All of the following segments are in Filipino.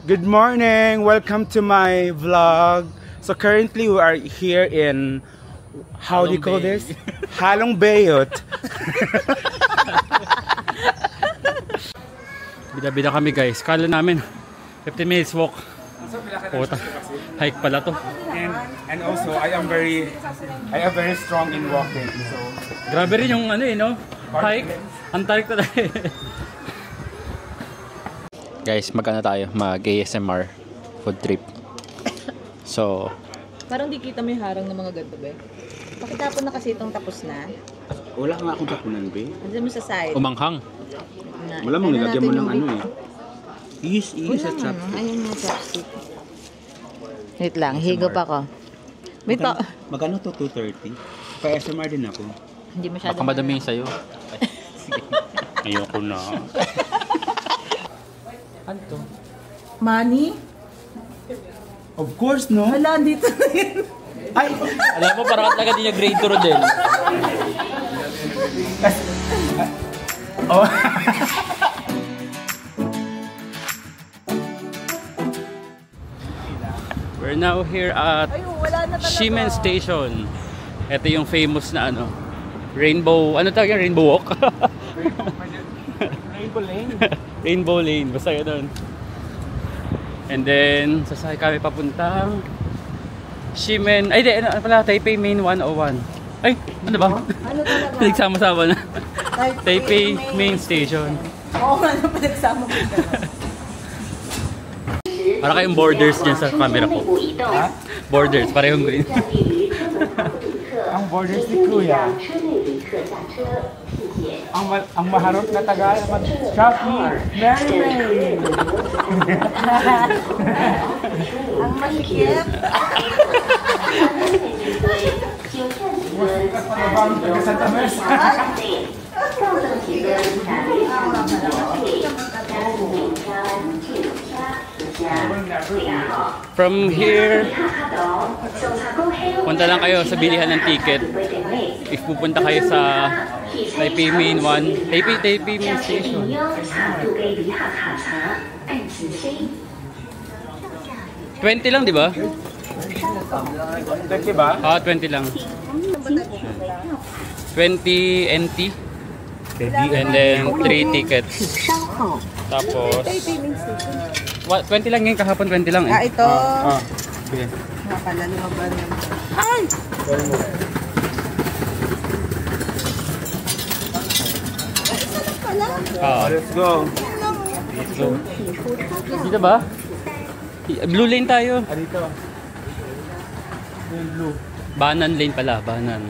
Good morning! Welcome to my vlog. So currently we are here in, how do you call this? Halong Bayot. Bida-bida kami guys. Kala namin 15 minutes walk. Hike pala to. And also I am very strong in walking. So grabe rin yung ano eh, no? Hike. Ang tarik talaga. Guys, magkano tayo? Mag-ASMR food trip. So, parang di kita may harang ng mga ganito, be. Pakitapon na kasi itong tapos na. wala nga akong tapunan, be. Andiyan mo sa side. umanghang. Wala mong nilagyan mo ng ano eh. Is at chopstick. Ayun nga, chopstick. Wait lang, higop ako. Wait pa. Magkano to? 230? Pa-ASMR din ako. Hindi masyado. Baka madami sa'yo. Ayoko na. Ano to? Money? Of course, no? Wala, dito na yun. Ay! Alam mo, parang talaga din yung grade 2 din. Oh. We're now here at Ximen Station. Ito yung famous na ano, Rainbow, ano tawag yung Rainbow Walk? Rainbow Lane. Rainbow Lane, basta yun. And then, sasakay kami papuntang Ximen, ay di, ano pala, Taipei Main 101. Ay, ano ba? Ano talaga? Pinagsama-sama na. Taipei Main Station. Oo, ano pinagsama ko ka. Para kayong borders dyan sa camera ko. Ha? Borders, parehong green. Ang borders ni Kuya. Ang maharot na Tagalog mag-Shopee, Mary May. Ang masikip. Santa Mesa. From here, punta lang kayo sa bilihan ng ticket. If pupunta kayo sa Taipei Main 1, Taipei Main Station. 20 lang, di ba? 20 ba? Ah, 20 lang. 20 NT. And then 3 tickets. Tapos 20 lang yun, kahapon 20 lang eh. Ito. Okay. Nakakala lumaban yun. Ay! Let's go. Let's go. Dito ba? Blue lane tayo. Dito. Yung blue. Banan lane pala, banan.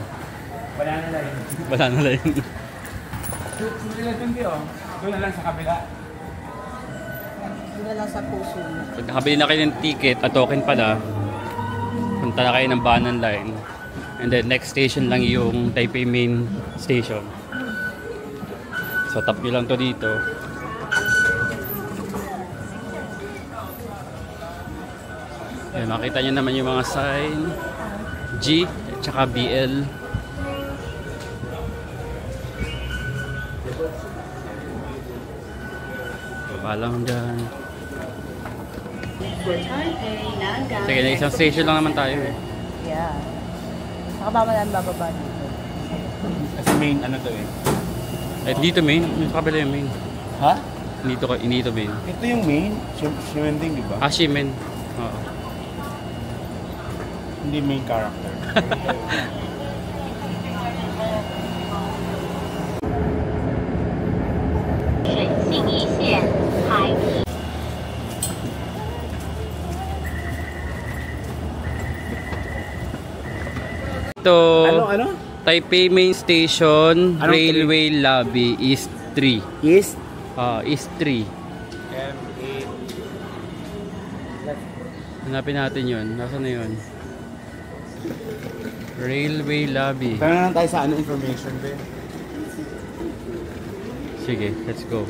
Banana line. Banana lane. Susunod na doon na lang sa kabila. Doon na lang sa puso. Pag nakabili na kayo ng ticket at token pala, punta na kayo ng Banan Line. And then next station lang yung Taipei Main Station. So tap nyo lang to dito. Ayan, makita nyo naman yung mga sign. G at saka BL. Palang dyan. Sige, na isang station lang naman tayo eh. Yeah. Nakababa bababa dito. Kasi main ano to eh. Eh, dito main. Sa kabila yung main. Ha? Dito main. Ito yung main. Shimending, di ba? Ah, Ximen. Oo. Hindi main character. Ito, Ano? Taipei Main Station, Anong Railway Lobby, East 3. East? East 3. M8. Hanapin natin yun. Nasaan na yun? Railway Lobby. Tangan lang tayo sa ano information, be. Sige, let's go.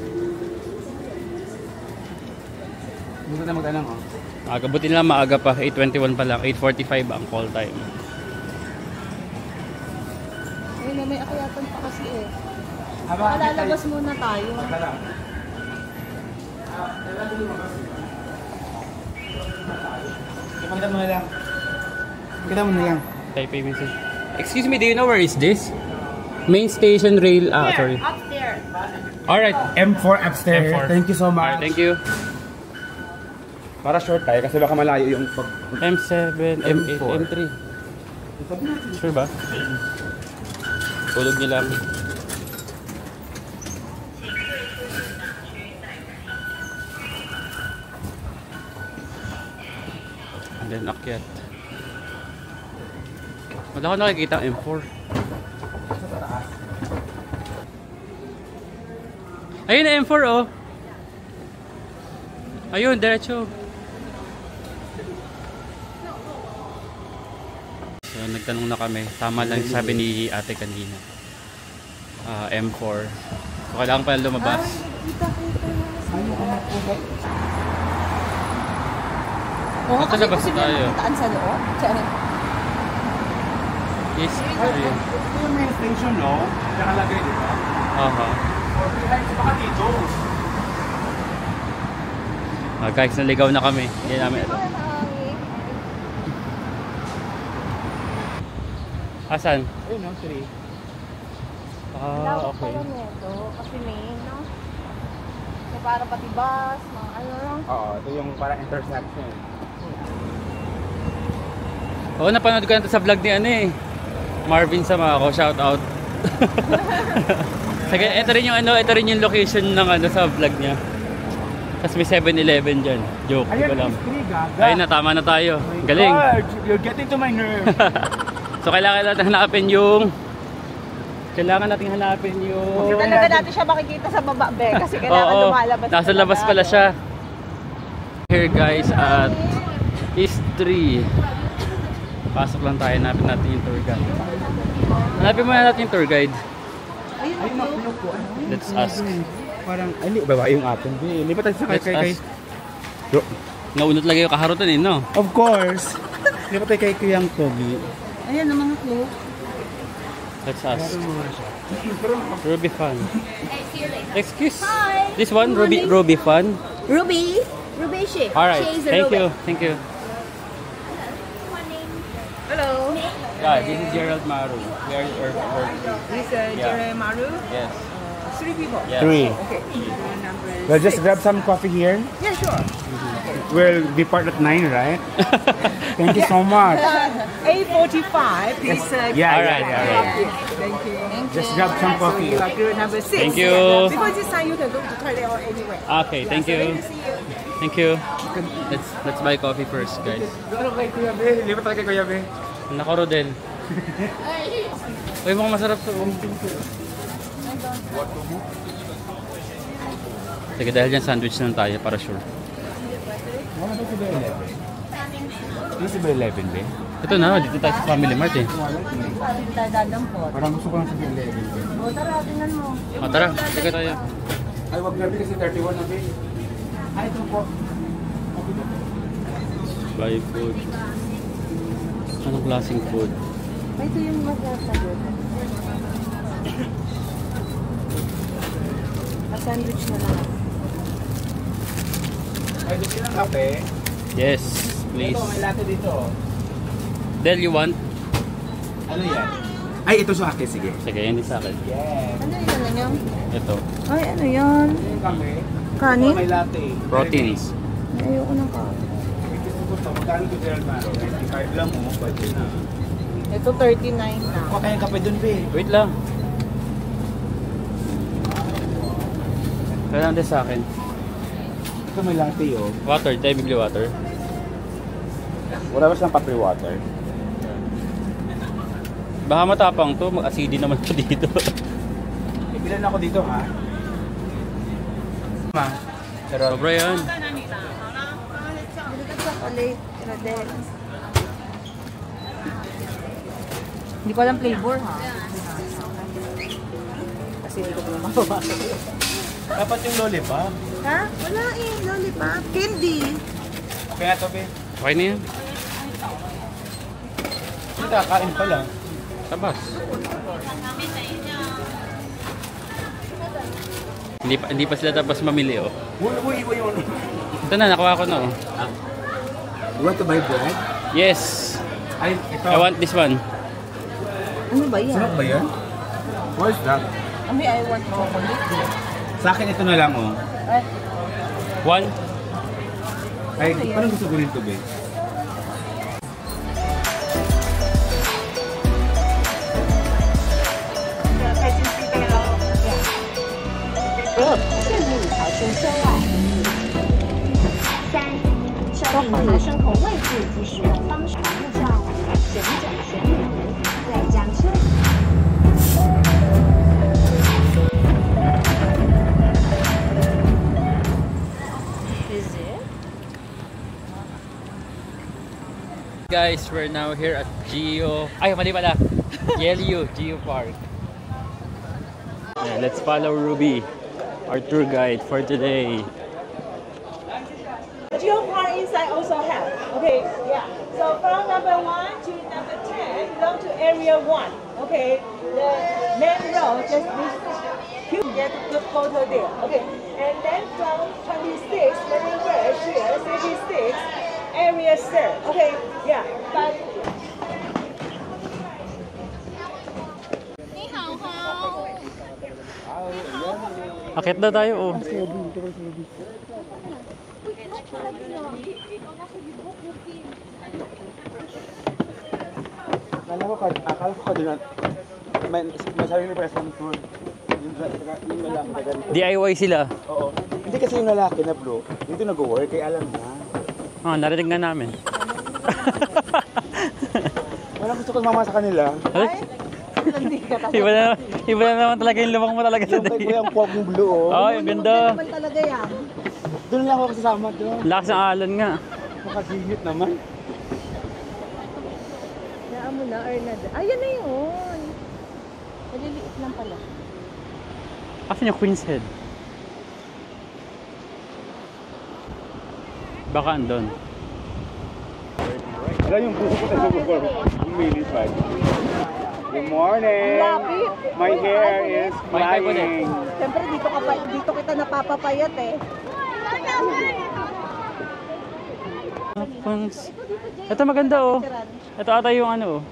Dito na magtanong, oh. Buti lang maaga pa. 8:21 pa lang. 8:45 ang call time. Ayun, may akyatan pa kasi eh. Lalabas muna tayo. Pakita mo na lang. Pakita mo na lang. Taipei Main Station. Excuse me, do you know where is this? Main Station Rail. Sorry. Upstairs. Alright. M4 upstairs. M4. Thank you so much. Alright, thank you. Para short tayo kasi baka malayo yung pag... M7, M8, M3. Sure ba? Tulog niyo lang. And then akyat. Wala ko nakikita ang M4. Ayun na M4 oh. Ayun, diretso. So, nagtanong na kami. Tama lang yung sabi ni ate kanina. M4. So, kailangan pala lumabas. Ito na basta tayo. Taan sa loob? Yes. Ito yung main station, no? Nakalagay, di ba? Aha. Baka dito. Guys, naligaw na kami. Hindi namin alam. Asan? Ayun, no? 3. Okay. Kasi may, no? May para pati bus, mga ano lang. Oo, ito yung parang intersection. Oo, napanood ko na ito sa vlog ni ano eh. Marvin Samako, shout out. Sige, ito rin yung ano, ito rin yung location ng ano sa vlog niya. Tapos may 7-Eleven dyan. Joke, di ko alam. Ayun na, tama na tayo. Galing. God, you're getting to my nerve. So kailangan natin hanapin yung talaga Natin siya makikita sa baba, be. Kasi kailangan Oo, lumalabas. nasa labas pala siya. Here guys at East 3. Pasok lang tayo, hanapin natin yung tour guide. Hanapin muna natin yung tour guide. Ayun, makulog po. Let's ask. Parang, ay, hindi, baba yung atin. Hindi pa tayo sa Let's kay... ask. Naunot lagi yung kaharutan eh, no? Of course. Hindi pa tayo kay Kuyang Togi. Ayan, ang mga clue. Let's ask. Ruby Fun. Excuse. This one, Ruby Fun. Ruby Shi. Alright, thank you. Hello. Yeah, this is Gerald Maru. We are This Jerry Maru, Yes. 3 people. Yes. 3. Okay. Number We'll just grab some coffee here. Yeah, sure. We'll depart at 9, right? Thank you so much. 8:45. Please. Yeah, Alright, alright. Thank you. Just grab some So coffee. you are group number 6. Thank you. Before this time, you can go to toilet or anywhere. Okay, thank So you. let me see you. Thank you. Let's buy coffee first, guys. Pero kay Kuya Be, lipat tayo kay Kuya Be. Nako, Rodel. Uy, mukhang masarap to. Sige, dahil dyan sandwich lang tayo para sure. Wala ba si Be 11? Hindi si Be 11, Be? Ito na, dito tayo sa Family Mart eh. Parang gusto ko lang si Be 11, Be. O, tara, sige tayo. Ay, wag na Be kasi 31 na, Be. Ay, ito po. Buy food. Anong klaseng food? Ito yung magsasagot. Sandwich na lang. Ay, gusto ng kape? Yes, please. Ito, may latte dito. Del, you want? Ano yan? Ay, ito sa akin, sige. Sige, hindi sa akin. Yes. Ano yun? Ano yun? Ito. Ay, ano yun? Yung kami. Kanin? May latte. Proteins. Ay, ayoko ng kanin. Magkano ko Gerald Maro? 95 lang mo, pwede na. Ito 39 na. Kuha kayong kape dun, Be. Wait lang. Kailangan din sa akin. Ito may latte, oh. Water, tayo bibili water. Wala ba siyang paper water? Baka matapang to, mag-acidity naman to dito. Ibilan ako dito, ha? Ma. Sobra yan. Chocolate, Rodel. Hindi ko alam flavor, ha? Kasi hindi ko pa mababasa. Dapat yung lollipop. Ha? Wala eh, lollipop. Candy. Okay na to, Be. Okay na yan. Hindi kakain pa lang. Tabas. Hindi pa sila tapos mamili, oh. Uy, yun. Ito na, nakuha ko na, oh. You want to buy bread? Yes. Ay, ito. I want this one. Ano ba yan? Sarap ba yan? What is that? I want chocolate. Sa akin ito na lang, oh. One. Ay, parang gusto ko rin ito, babe. Guys, we're now here at Geo. Ay, mali pala. Geo Park. Yeah, let's follow Ruby, our tour guide for today. Geo Park inside also have. Okay, yeah. So from number 1 to number 10 belong to area 1. Okay, the main road just this. You get a good photo there. Okay, and then from 26, remember here, 36, area third. Okay, yeah. But Akit na tayo, oh. Akala ko kanina, may sabi ni President Tour. Yung lalaki. DIY sila. Oo. Hindi kasi yung lalaki na bro, dito nag-work, kaya alam na. Ah, narinig na namin. Walang gusto ko sumama sa kanila. Iba na naman talaga yung lubang mo talaga Yung kay Kuya ang puwag mong blue, oh. Oh, yung ganda. naman talaga yan. Doon lang ako kasama doon. Lakas ng alon nga. Makagigit naman. Naan mo na, Ernad. Ayan na yun. Maliliit lang pala. Asan yung Queen's Head? Baka andun. Wala yung buko ko sa buko. Yung mini bag. Good morning! My hair is flying. Siyempre dito kita napapapayat eh. Ito maganda, oh. Ito ata yung ano, oh.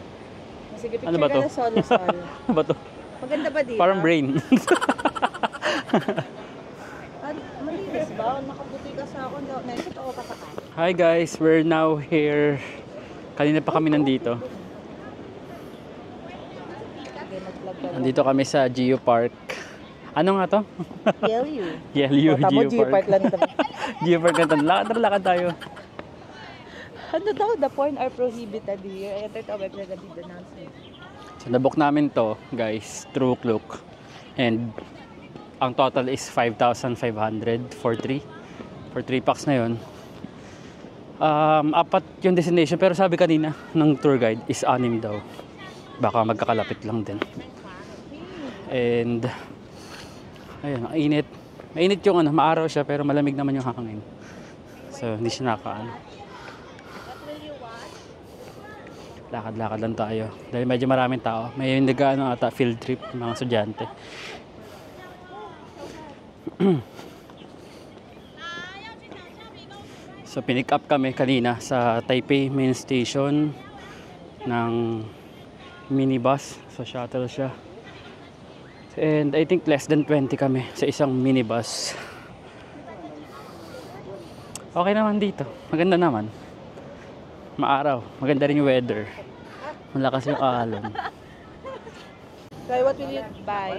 Sige, Ano ba to? Ano ba to? Maganda ba dito? Parang brain. Malinis ba? Nakabuti ka sa akin. Nakikita ko katakan. Hi guys, we're now here. Kanina pa kami nandito. Nandito kami sa Geo Park. Ano nga to? Geo Park. Geo Park na to. Lakad tayo. Ano daw? The porn are prohibited here. Enter to website of the announcement. So nabook namin to, guys, through Klook. And ang total is 5,500 for 3. For 3 packs na yun. Apat yung destination, pero sabi kanina ng tour guide is 6 daw. Baka magkakalapit lang din. And ayun, ang init. Mainit yung ano, maaraw siya pero malamig naman yung hangin. So hindi siya nakaano. Lakad-lakad lang tayo. Dahil medyo maraming tao. May nag-ano ata field trip mga estudyante. So pinick up kami kanina sa Taipei main station ng minibus. So shuttle siya. And I think less than 20 kami sa isang minibus. Okay naman dito. Maganda naman. Maaraw. Maganda rin yung weather. Malakas yung alon. So what will you buy?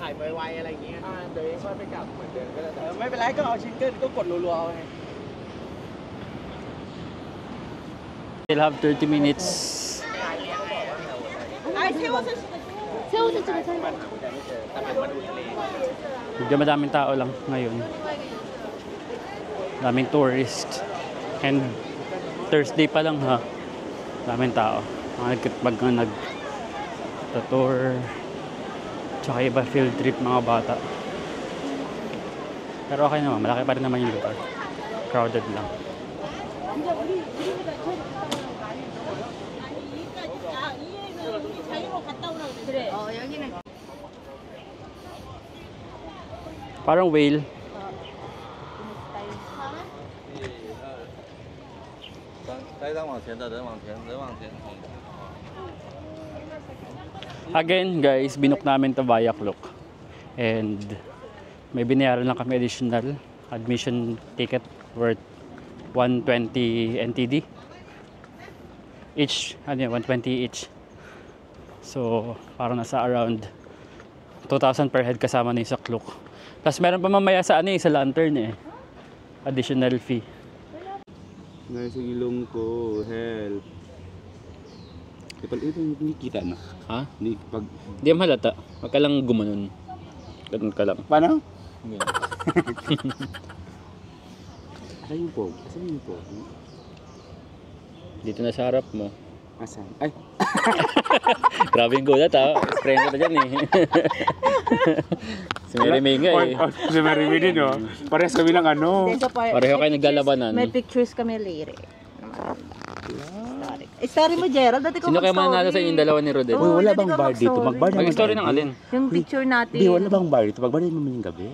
ถ่ายไวๆอะไรอย่างเงี้ยเดี๋ยวค่อยไปกลับเหมือนเดิมก็ได้ไม่เป็นไรก็เอาชิ้นเกินก็กดรัวๆเอาไง We'll have 30 minutes. Medyo madaming tao lang ngayon. Daming tourist. And Thursday pa lang ha. Daming tao. Mga nag-tour. Tsaka iba field trip mga bata. Pero okay naman. Malaki pa rin naman yung lugar. Crowded lang. Parang whale. Again guys, binook namin to via Klook. And may binayaran lang kami additional admission ticket worth 120 NTD. Each, 120 each. So, parang nasa around 2,000 per head kasama na yung sa Klook. Tapos meron pa mamaya sa sa lantern additional fee. Guys, yung ilong ko, help. Ito hindi kita na. Ha? Hindi pag... Hindi mo halata. Huwag ka lang gumanon. Ganun ka lang. Paano? Yeah. Asan yung po? Asan yung po? Dito na sa harap mo. Asan? Ay! Grabe yung gulat Spray na dyan Si Mary May nga Si Mary May din Parehas kami ng ano. Pareho kayo naglalabanan. May pictures kami later. Story mo, Gerald. Dati ko Sino kayo manalo sa inyong dalawa ni Rodel? Uy, wala bang bar dito? Mag-bar naman. Mag-story ng alin? Yung picture natin. Di, wala bang bar dito? Mag-bar naman yung gabi.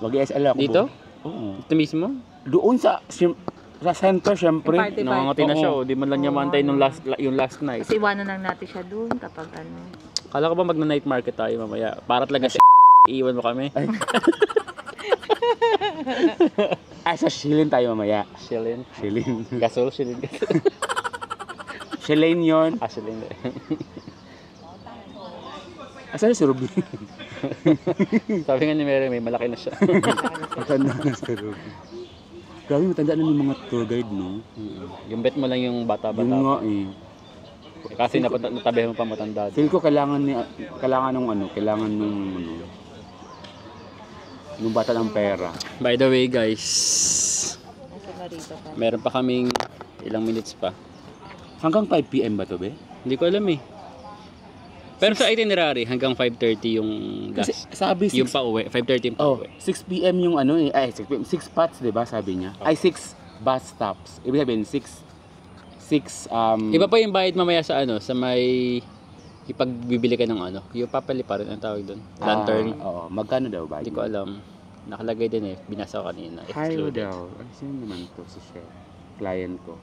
Mag-ESL ako. Dito? Oo. Ito mismo? Doon sa center, syempre. Party. Nangangati na siya Di man lang niya mantay yung last night. Kasi iwanan lang natin siya doon kapag ano. Kala ko ba mag-night market tayo mamaya? Para talaga iiwan mo kami. Ay, sa Shilin tayo mamaya. Shilin. Shilin. Gasol, Shilin. Shilin yun. Shilin. Asan si Ruby? Sabi nga ni Mary May, malaki na siya. Matanda na si Ruby. Grabe, matanda na yung mga tour guide, no? Yung bet mo lang yung bata-bata. Yung nga Kasi natabi mo pa matanda. Feel ko kailangan nung bata ng pera. By the way guys, meron pa kaming ilang minutes pa. Hanggang 5 PM ba to, be? Hindi ko alam Pero sa itinerary, hanggang 5:30 yung gas. Kasi sabi Yung pa uwi, 5:30 yung pa uwi. 6 PM yung 6 PM, 6 spots, 'di ba, sabi niya? Ay, 6 bus stops. Ibig sabihin 6 Iba pa yung bayad mamaya sa sa may ipagbibili ka ng yung papaliparin ang tawag doon. Lantern. Oo, magkano daw ba? Hindi ko alam. Nakalagay din binasa ko kanina. Excluded. Daw. Sino naman to si Chef? Client ko.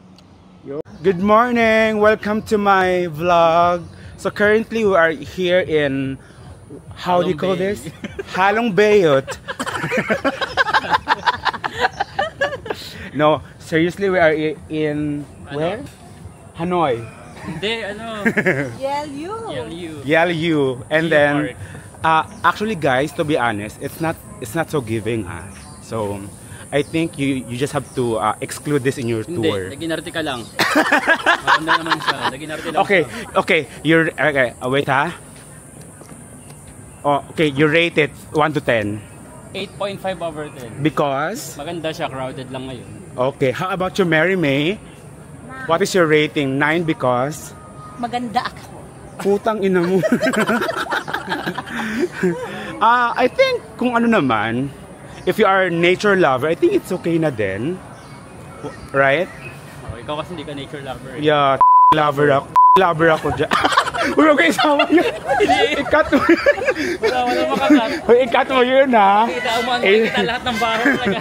Good morning! Welcome to my vlog. So currently we are here in, how do you call this? Halong Bayot. No, seriously, we are in where? Hanoi. Hindi, Yelyu. And then, actually guys, to be honest, it's not so giving So, I think you just have to exclude this in your tour. Hindi, naginarte ka lang. Maganda naman siya, naginarte lang Okay, wait okay, you rate it 1 to 10. 8.5 over 10. Because? Maganda siya, crowded lang ngayon. Okay, how about you, Mary May? What is your rating? 9 because? Maganda ako. Putang ina mo. I think kung ano naman, if you are nature lover, I think it's okay na din. Right? Ikaw kasi hindi ka nature lover. Yeah, lover ako dyan. Uy, huwag kayo isama yun. Ikat mo yun. Wala makakat. Uy, ikat mo yun Kita lahat ng baro talaga.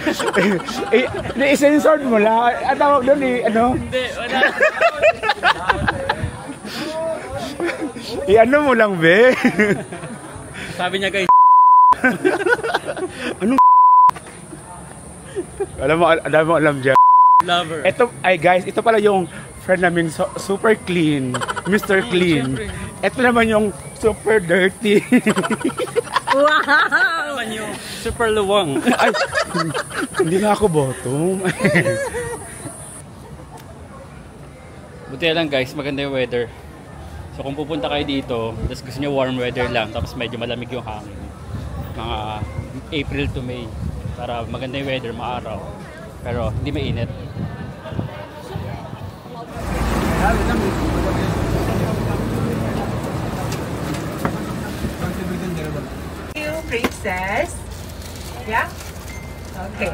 I-censored mo lang. Ang tawag doon Hindi, wala. I-ano mo lang, be. Sabi niya guys. Anong alam dyan. Lover. Guys, ito pala yung friend namin super clean, Mr. Clean. Ito naman yung super dirty. Wow! Naman yung super luwang. Ay, hindi na ako bottom. Buti lang guys, maganda yung weather. So kung pupunta kayo dito, tapos gusto nyo warm weather lang, tapos medyo malamig yung hangin. Mga April to May. Para maganda yung weather, maaraw. Pero hindi mainit. You, princess. Yeah? Okay.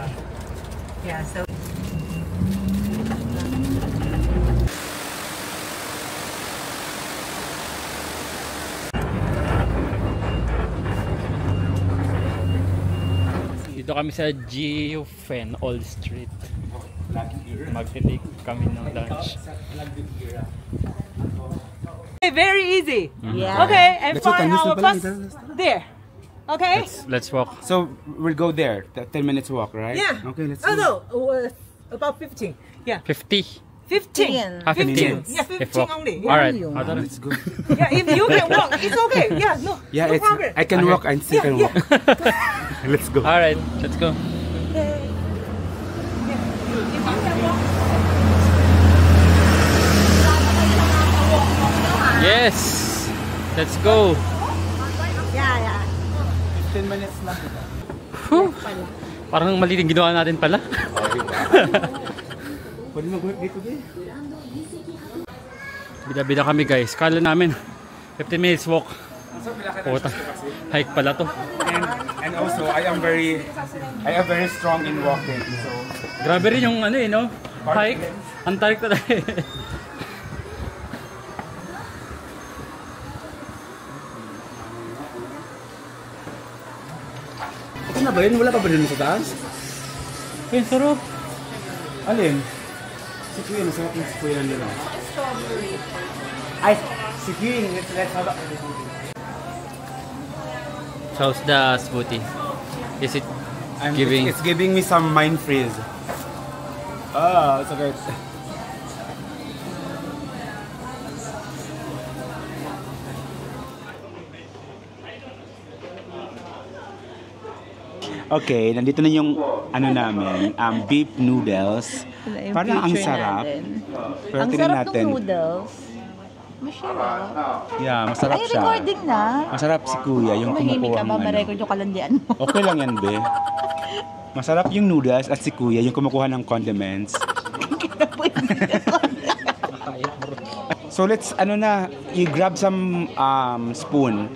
Yeah, so Dito kami sa Geofen Old Street. Magtitake kami ng lunch. Very easy. Yeah. Okay, and Let's go, find Tanis our na pala, first Tanis. there. Okay? Let's walk. So we'll go there. 10 minutes walk, right? Yeah. Okay, let's Oh go. no, about 15. Yeah. 50. 15. 15. Yeah, 15 only. Yeah. Alright. Let's go. Yeah, if you can walk, it's okay. Yeah, no. Yeah, no it's problem. I can walk and still can Yeah, walk. Let's go. Alright, let's go. Yes! Let's go! 10 minutes lang. Whew. Parang mali din ginawa natin pala. Pwede mag-work dito, ba? Bida-bida kami guys. Kala namin 15 minutes walk. Puta. Hike pala to. And also I am very strong in walking. So Grabe rin yung ano eh, no? Hike. Ang tarik talaga eh. ito na ba yun? Wala pa ba rin sa taas? Eh, sarap. Alin? Si Queen, masarap yung si Queen nila. Ay, si Queen, let's have a... How's the smoothie? Is it giving? It's giving me some mind freeze. Ah, it's okay. Okay, nandito na yung ano namin, beef noodles. Parang ang sarap. Pero Ang tingnan sarap natin. ng noodles. Masarap. Yeah, masarap Ay, siya. recording na. Masarap si Kuya, yung Mahimik kumukuha ka ng ba? ano. Ma-record yung kalandian mo. Okay lang yan, be. Masarap yung noodles at si Kuya, yung kumukuha ng condiments. So let's, ano na, you grab some spoon.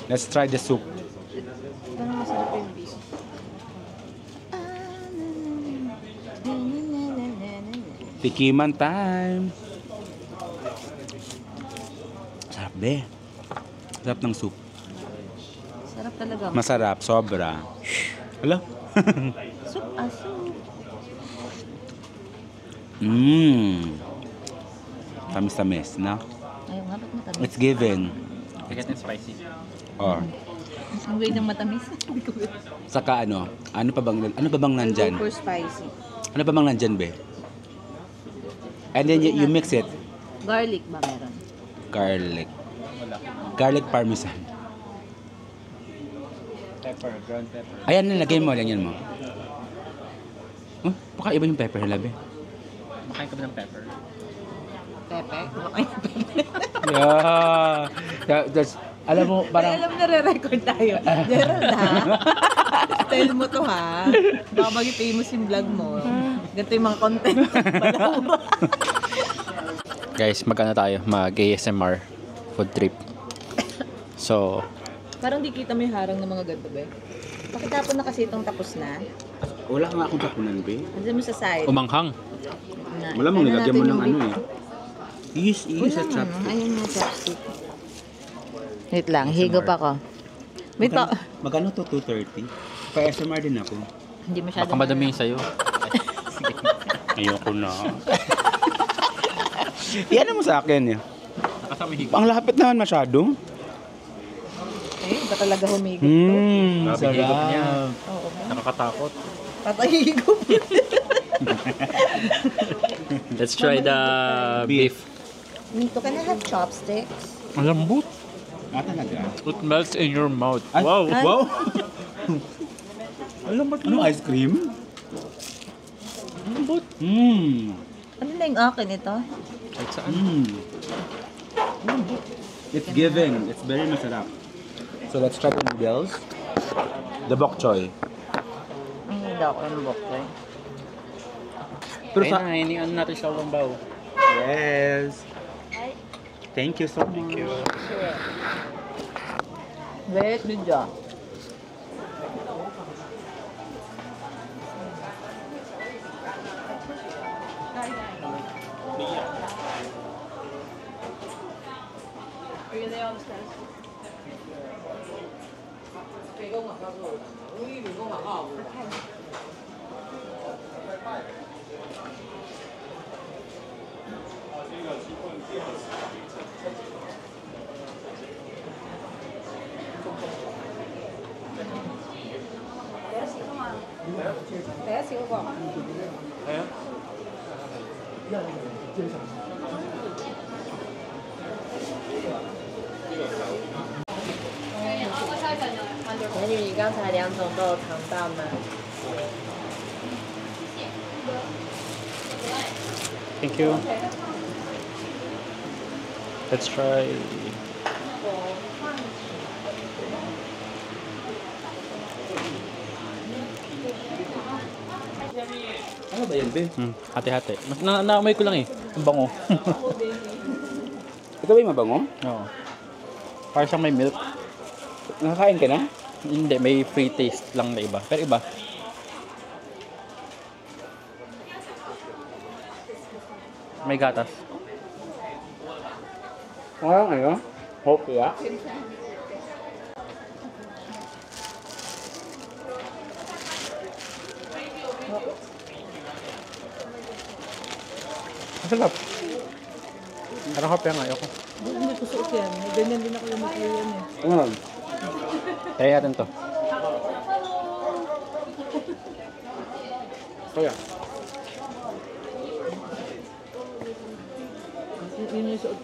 Let's try the soup. Parang masarap yung beef. Tikiman time. Sarap, be. Sarap ng soup. Sarap talaga. Masarap, sobra. Hello? Soup, soup. Tamis-tamis, no? Ayaw nga, ba't matamis? It's giving. Ticket and spicy. Or, Ang way ng matamis. saka ano pa bang nandyan? I'll go for spicy. Ano pa bang nandyan, be? And then you mix it. Garlic ba meron? Garlic. Garlic parmesan. Pepper, ground pepper. Ayan, nilagay mo, lagyan mo. Oh, baka iba yung pepper nila, be. Makain ka ba ng pepper? Pepe? Yeah. That's, alam mo, Ay, parang... alam na re-record tayo. Gerald ha? Style mo to ha? Baka maging famous yung vlog mo. Ganito yung mga content. Guys, magkano tayo? Mag-ASMR food trip. So, Parang di kita mo yung harang ng mga ganito ba? Pakitapon na kasi itong tapos na. Wala nga akong tapunan, be. Andiyan mo sa side. umanghang. Wala mong nilagyan mo ng ano eh. Wala Sa chop. Ayun yung chopstick. Wait lang, higop ako. May to. Magkano to? 230? Pa-SMR din ako. Hindi masyado. Baka madami yung sa'yo. Ayoko na. Yan mo sa akin eh. Nakasama higop. Ang lapit naman masyado. Eh, ba talaga humigop? Grabe higop niya. Oo. Nakakatakot. Patahigop. Let's try the beef. Nito, can I have chopsticks? Ang lambot. Talaga? It melts in your mouth. Ay, Wow. Wow! Alam mo, ano ice cream? Lambot. Ano na yung akin ito? Kahit saan. It's giving. It's very masarap. So let's try the noodles. The bok choy. Ang daw ko yung bok eh. Pero Ayun na, hinihan natin siya ng baw. Yes. Thank you so much. Thank you. Wait, good job. 美女，你刚才2种都有尝到吗？ Thank you. Let's try. Ano ba yan, Ben? Hati-hati. Naamoy ko lang eh. Ang bango. Ito ba yung mabango? Oo. Parang siyang may milk. Nakakain ka na? Hindi, may free taste lang na iba. Pero iba. May gatas. Parang ano? Hope ya? Masarap. Parang hope yan, ayoko. Hindi ko suot yan. Ganyan din ako yung yan eh. Ano? Try natin to. Kaya? Yun yung suot.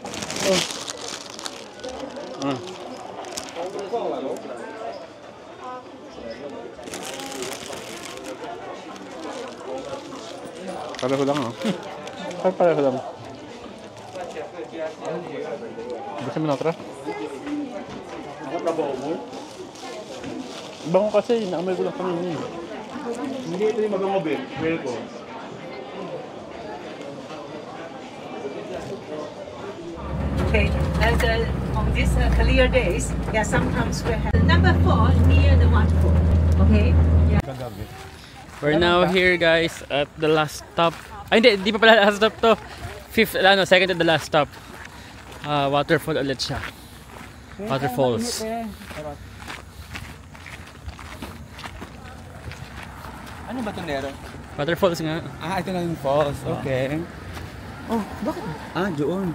Pareho lang ah. Pareho lang. Gusto mo na tara? Ako trabaho mo? Bango kasi, naamoy ko lang kanina. Hindi ito yung mabango, Ben. Well ko. Okay, and on these clear days, yeah, sometimes we have number 4 near the waterfall. Okay. Yeah. We're now here guys at the last stop. Ay hindi, di pa pala last stop to. Second to the last stop. Waterfall ulit siya. Waterfalls. Ano ba ito, Nero? Waterfalls nga. Ah, ito na yung falls. Okay. Oh, bakit? Ah, doon.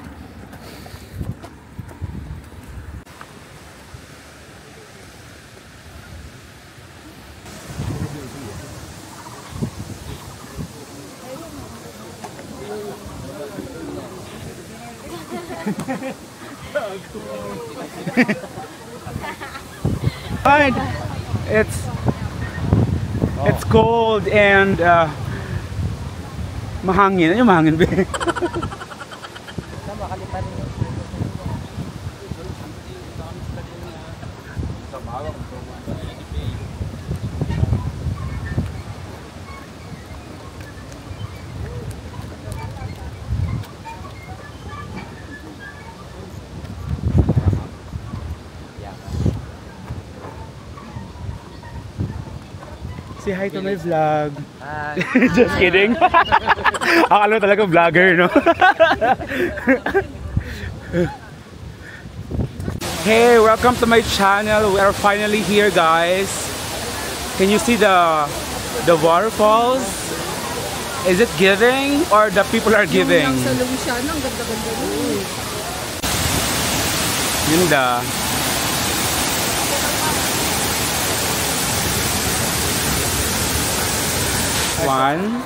Fine. It's cold and mahangin. Ano yung mahangin, be? Say hi to my vlog. Just kidding. Akala talaga vlogger, no? Hey, welcome to my channel. We are finally here, guys. Can you see the waterfalls? Is it giving or the people are giving? Yung sa Louisiana, ang ganda-ganda rin. Ganda. One.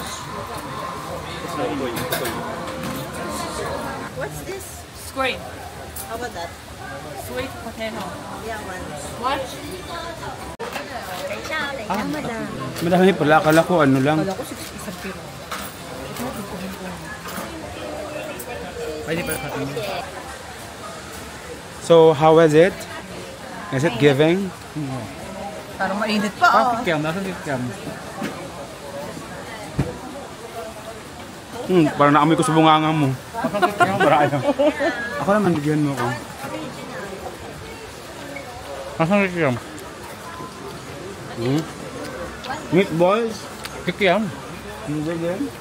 What's this? Square. How about that? Sweet potato. Yeah, one. What? Madami pala. Akala ko ano lang. Kala ko 6 isang piro. Pwede pala sa atin. So, how was it? Is it giving? Parang mainit pa, oh. Kikiam, nasa kikiam. Parang naamoy ko sa bunganga mo. Parang ako naman, bigyan mo ako. Nasa kikiam. Meatballs? Kikiam. Hindi din.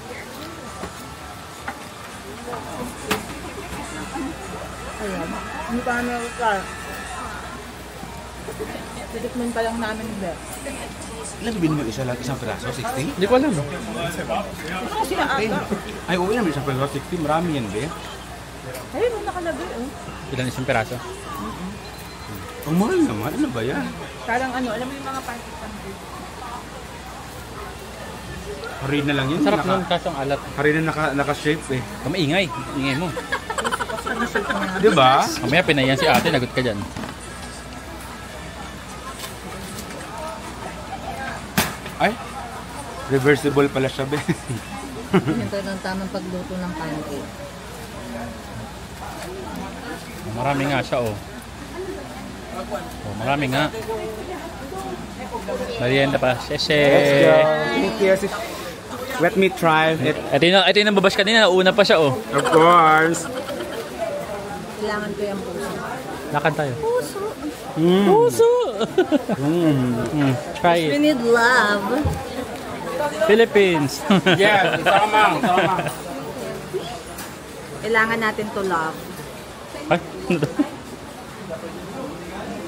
Hindi pa namin ka. Titikman pa lang namin, Beth. Ilan sabihin mo isa lang, isang piraso? 60? Hindi ko alam. Ay, oo naman isang piraso, 60. Marami yan, be. Ayun, nakalagay, oh. Ilan isang peraso? Ang mahal naman. Ano ba yan? Parang ano, alam mo yung mga panty. Harin na lang yun. Sarap nun, kaso ang alat. Harin na naka-shape eh. Maingay. Ingay mo. Di ba? Mamaya pinayan si ate, nagot ka dyan. Ay, reversible pala siya, be. Ito ng tamang pagluto ng pancake. Marami nga siya, oh. Oh, marami nga. Merienda pa. Let's go. Thank you. Let me try it. Ito yung nababash kanina, nauna pa siya, oh. Of course. Kailangan ko yung puso. Lakad tayo. Puso! Puso! Try We it. need love. Philippines. Yes, sama. Kailangan natin to love. Ay,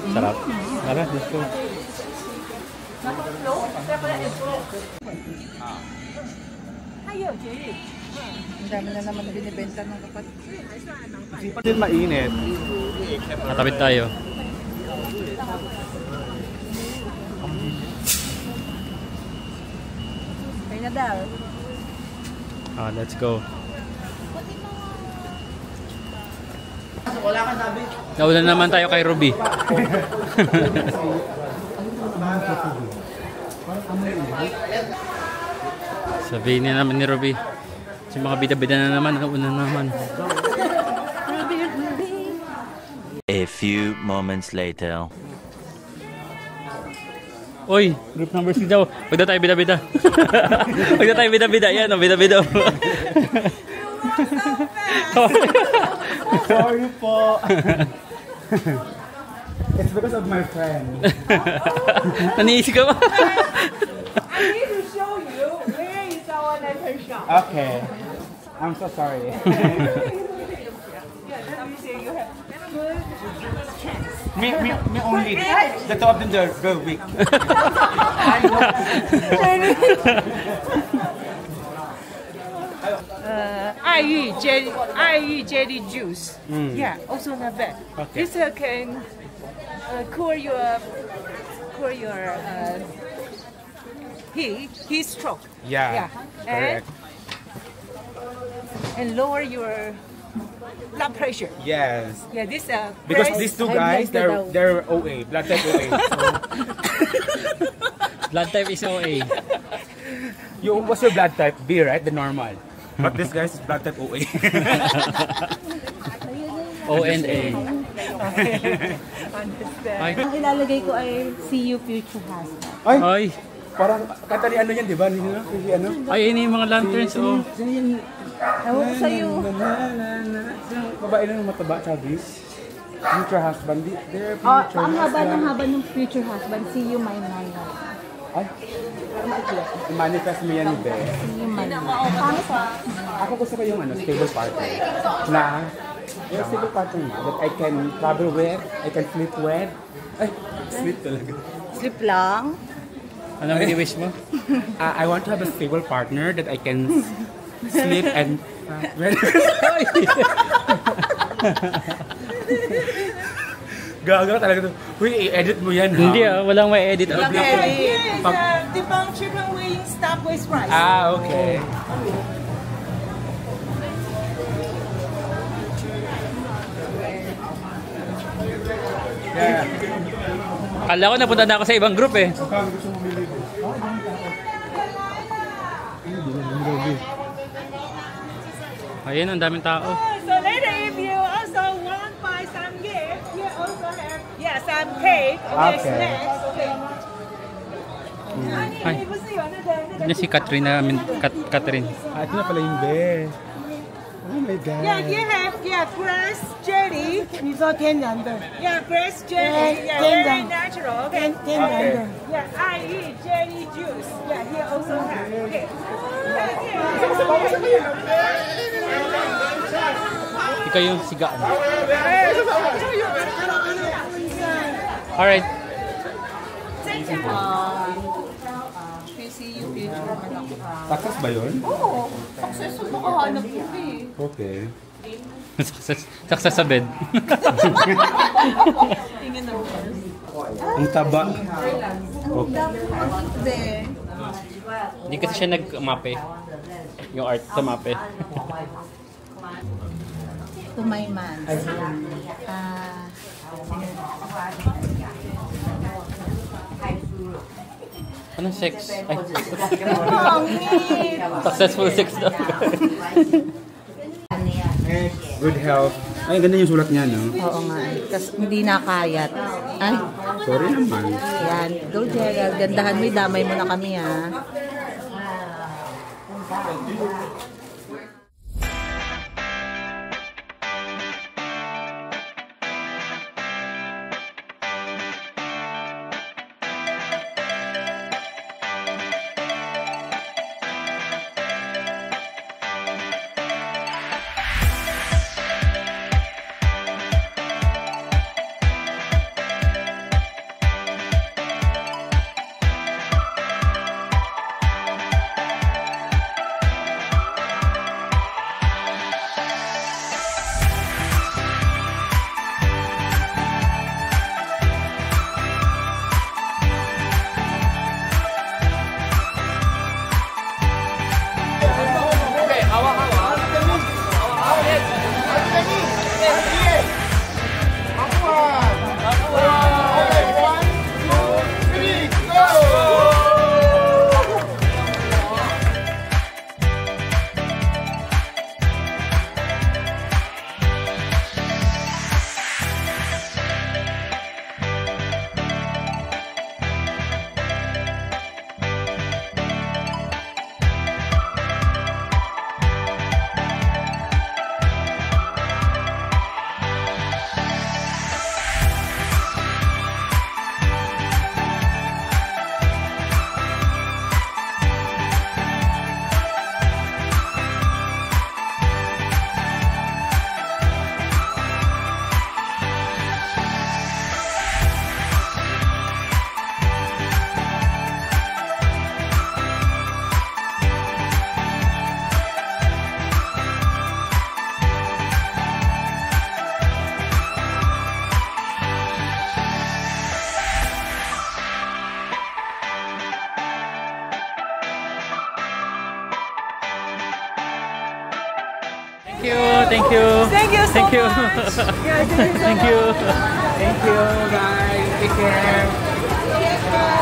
sarap. Tara, let's go. Ang dami na naman binibenta ng kapatid. Sipa din mainit. Matapit tayo. Kaya na daw. Let's go. Nauna naman tayo kay Ruby. Sabihin niya naman ni Ruby. Si mga bida-bida na naman, nauna naman. A few moments later. Oy, group number 6 daw. Huwag na tayo bida-bida. Huwag na tayo bida-bida. Yan, bida-bida. Sorry po. It's because of my friend. Naniisip ka ba? I need to show you where is our lantern shop. Okay. I'm so sorry. Yeah, let me see. You have good chance. Me only. The two of them they're weak. IE jelly juice. Yeah, also not bad. Okay. This can cool your heat stroke. Yeah. And Correct. and lower your blood pressure. Yes. Yeah, this Because breast- these two guys, they're OA, blood type OA. Blood type is OA. What's your blood type? B, right? The normal. But this guy's blood type OA. O and A. Understand. Ay, Ang ilalagay ko ay see you future husband. ay, Parang kanta ni ano yan, di ba? Ano? ay, ini yung mga lanterns, oh. Ewan ko sa'yo. Babae lang yung mataba, sabi. Future husband. They're Oh, future ang haba husband. ng haba ng future husband. See you my man. Ay, manifest mo yan, be. See you my man. Pangit pa. Ako gusto ko yung stable partner. Na, yung stable partner na that I can travel with, I can sleep with. Ay, sleep talaga. Sleep lang. Ano ang wish mo? I want to have a stable partner that I can sleep and... Gaga talaga to. Uy, i-edit mo yan, ha? Hindi walang may edit. Look at it. The bang chicken wing stuffed with rice. Ah, okay. Yeah. Kala ko napunta na ako sa ibang group eh. Ayun, ang daming tao. So later, if you also want to buy some gift, you also have some cake, Okay. snacks, okay. Ay. Yan si Catherine namin. Catherine. Ah, ito na pala yung be. Oh my God. Yeah, you have grass jelly. 你说天然的， Yeah, grass jelly. Yeah, Then very the- natural. Okay. 天然的。 Yeah, IE jelly juice. Yeah, here also have. Okay. Ikaw yung siga. Alright. yung future malaki. Takas ba yun? Oo. Successful makahanap yun eh. Okay. Success sa bed. Tingnan na first. Ang taba. Ang dami naman din. Hindi kasi siya nag-mape. Yung art sa mape. To my man. Anong sex? Ay, Pangit! successful sex daw. Good health. Ay, ganda yung sulat niya, no? Oo nga. Kasi hindi nakayat. Ay, Sorry naman. yan. Go, Gerald. Gandahan mo. Damay mo na kami, ha. Thank you. Thank you so Thank you. much. Thank you. Thank you, guys. Take care.